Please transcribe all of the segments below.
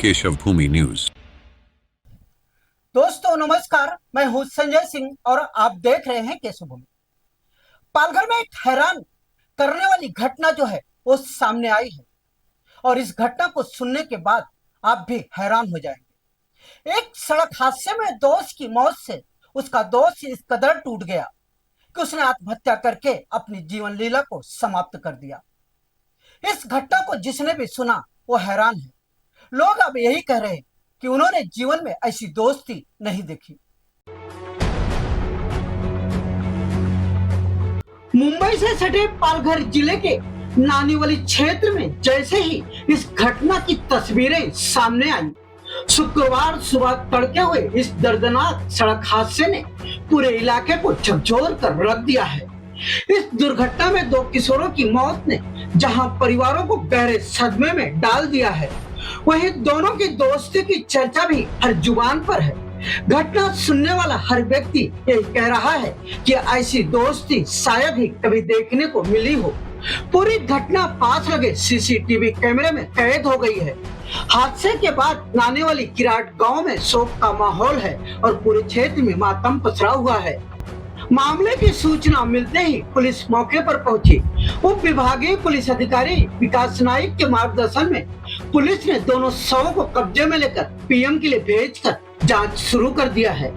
केशव भूमि news. दोस्तों नमस्कार, मैं हूं संजय सिंह और आप देख रहे हैं केशव भूमि। पालघर में एक हैरान करने वाली घटना जो है वो सामने आई है और इस घटना को सुनने के बाद आप भी हैरान हो जाएंगे। एक सड़क हादसे में दोस्त की मौत से उसका दोस्त इस कदर टूट गया कि उसने आत्महत्या करके अपनी जीवन लीला को समाप्त कर दिया। इस घटना को जिसने भी सुना वो हैरान है। लोग अब यही कह रहे हैं कि उन्होंने जीवन में ऐसी दोस्ती नहीं देखी। मुंबई से सटे पालघर जिले के नानीवाली क्षेत्र में जैसे ही इस घटना की तस्वीरें सामने आई, शुक्रवार सुबह तड़के हुए इस दर्दनाक सड़क हादसे ने पूरे इलाके को झकझोर कर रख दिया है। इस दुर्घटना में दो किशोरों की मौत ने जहां परिवारों को गहरे सदमे में डाल दिया है, वहीं दोनों की दोस्ती की चर्चा भी हर जुबान पर है। घटना सुनने वाला हर व्यक्ति यही कह रहा है कि ऐसी दोस्ती शायद ही कभी देखने को मिली हो। पूरी घटना पास लगे सीसीटीवी कैमरे में कैद हो गई है। हादसे के बाद नानीवाली किराट गांव में शोक का माहौल है और पूरे क्षेत्र में मातम पसरा हुआ है। मामले की सूचना मिलते ही पुलिस मौके पर पहुंची। उप विभागीय पुलिस अधिकारी विकास नाइक के मार्गदर्शन में पुलिस ने दोनों शवों को कब्जे में लेकर पीएम के लिए भेजकर जांच शुरू कर दिया है।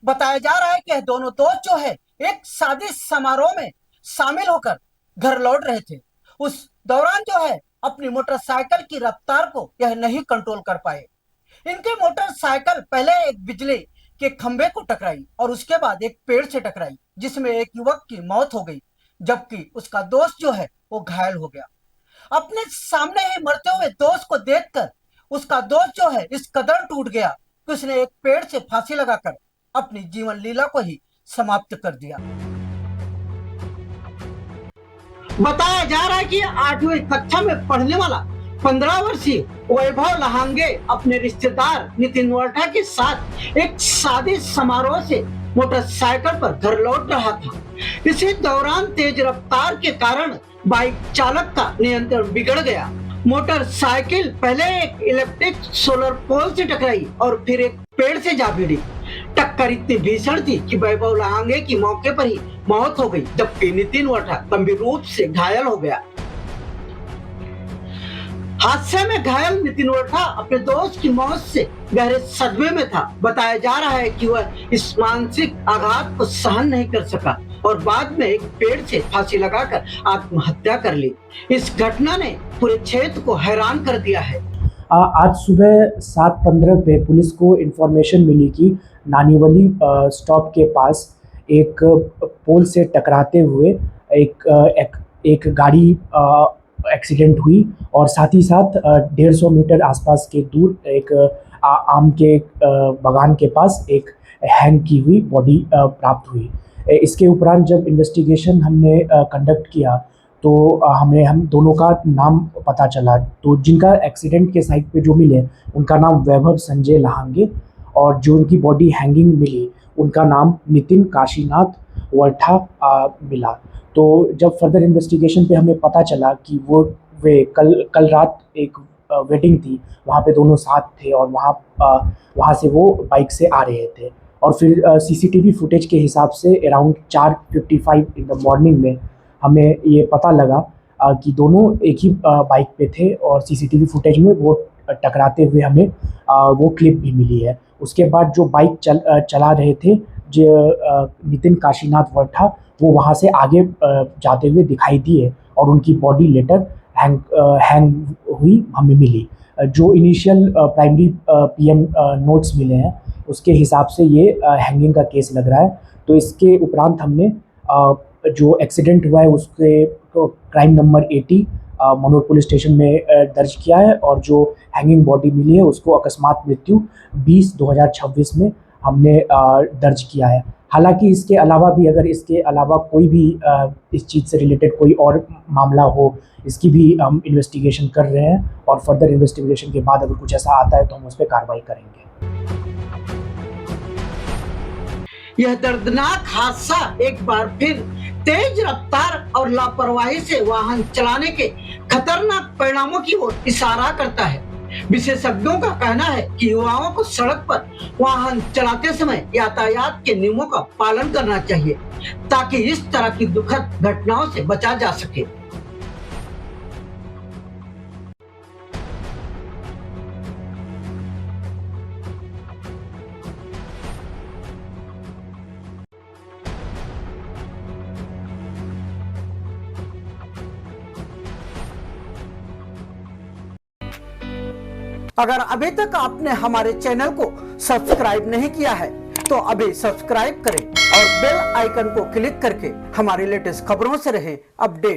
बताया जा रहा है कि दोनों दोस्त जो है एक शादी समारोह में शामिल होकर घर लौट रहे थे। उस दौरान जो है अपनी मोटरसाइकिल की रफ्तार को यह नहीं कंट्रोल कर पाए। इनके मोटरसाइकिल पहले एक बिजली के खंबे को टकराई और उसके बाद एक पेड़ से टकराई, जिसमें एक युवक की मौत हो गई, जबकि उसका दोस्त जो है वो घायल हो गया। अपने सामने ही मरते हुए दोस्त को देखकर उसका दोस्त जो है इस कदर टूट गया कि उसने एक पेड़ से फांसी लगाकर अपनी जीवन लीला को ही समाप्त कर दिया। बताया जा रहा है कि 8वीं कक्षा में पढ़ने वाला 15 वर्षीय वैभव लहांगे अपने रिश्तेदार नितिन वर्ठा के साथ एक शादी समारोह से मोटरसाइकिल पर घर लौट रहा था। इसी दौरान तेज रफ्तार के कारण बाइक चालक का नियंत्रण बिगड़ गया। मोटरसाइकिल पहले एक इलेक्ट्रिक सोलर पोल से टकराई और फिर एक पेड़ से जा भिड़ी। टक्कर इतनी भीषण थी कि वैभव लहांगे की मौके पर ही मौत हो गई, जबकि नितिन वर्ठा गंभीर रूप से घायल हो गया। हादसे में घायल नितिन वर्ठा अपने दोस्त की मौत से गहरे सदमे में था। बताया जा रहा है कि वह इस मानसिक आघात को सहन नहीं कर सका और बाद में एक पेड़ से फांसी लगाकर आत्महत्या कर ली। इस घटना ने पूरे क्षेत्र को हैरान कर दिया है। आज सुबह 7:15 पे पुलिस को इन्फॉर्मेशन मिली कि नानीवाली स्टॉप के पास एक पोल से टकराते हुए एक गाड़ी एक्सीडेंट हुई और साथ ही साथ 150 मीटर आसपास के दूर एक आम के बागान के पास एक हैंग की हुई बॉडी प्राप्त हुई। इसके उपरांत जब इन्वेस्टिगेशन हमने कंडक्ट किया तो हम दोनों का नाम पता चला। तो जिनका एक्सीडेंट के साइट पे जो मिले उनका नाम वैभव संजय लहांगे और जो उनकी बॉडी हैंगिंग मिली उनका नाम नितिन काशीनाथ वर्ठा मिला। तो जब फर्दर इन्वेस्टिगेशन पे हमें पता चला कि वे कल रात एक वेडिंग थी, वहाँ पे दोनों साथ थे और वहाँ से वो बाइक से आ रहे थे और फिर सीसीटीवी फुटेज के हिसाब से अराउंड 4:55 इन द मॉर्निंग में हमें ये पता लगा कि दोनों एक ही बाइक पे थे और सीसीटीवी फुटेज में वो टकराते हुए हमें वो क्लिप भी मिली है। उसके बाद जो बाइक चला रहे थे जो नितिन काशीनाथ वर्ठा, वो वहाँ से आगे जाते हुए दिखाई दिए और उनकी बॉडी लेटर हैंग हुई हमें मिली। जो इनिशियल प्राइमरी पीएम नोट्स मिले हैं उसके हिसाब से ये हैंगिंग का केस लग रहा है। तो इसके उपरांत हमने जो एक्सीडेंट हुआ है उसके crime number 80 Manor police station में दर्ज किया है और जो हैंगिंग बॉडी मिली है उसको अकस्मात मृत्यु 20/2026 में हमने दर्ज किया है। हालांकि इसके अलावा भी अगर इसके अलावा कोई भी इस चीज़ से रिलेटेड कोई और मामला हो, इसकी भी हम इन्वेस्टिगेशन कर रहे हैं और फर्दर इन्वेस्टिगेशन के बाद अगर कुछ ऐसा आता है तो हम उस पर कार्रवाई करेंगे। यह दर्दनाक हादसा एक बार फिर तेज रफ्तार और लापरवाही से वाहन चलाने के खतरनाक परिणामों की ओर इशारा करता है। विशेषज्ञों का कहना है कि युवाओं को सड़क पर वाहन चलाते समय यातायात के नियमों का पालन करना चाहिए ताकि इस तरह की दुखद घटनाओं से बचा जा सके। अगर अभी तक आपने हमारे चैनल को सब्सक्राइब नहीं किया है तो अभी सब्सक्राइब करें और बेल आइकन को क्लिक करके हमारी लेटेस्ट खबरों से रहे अपडेट।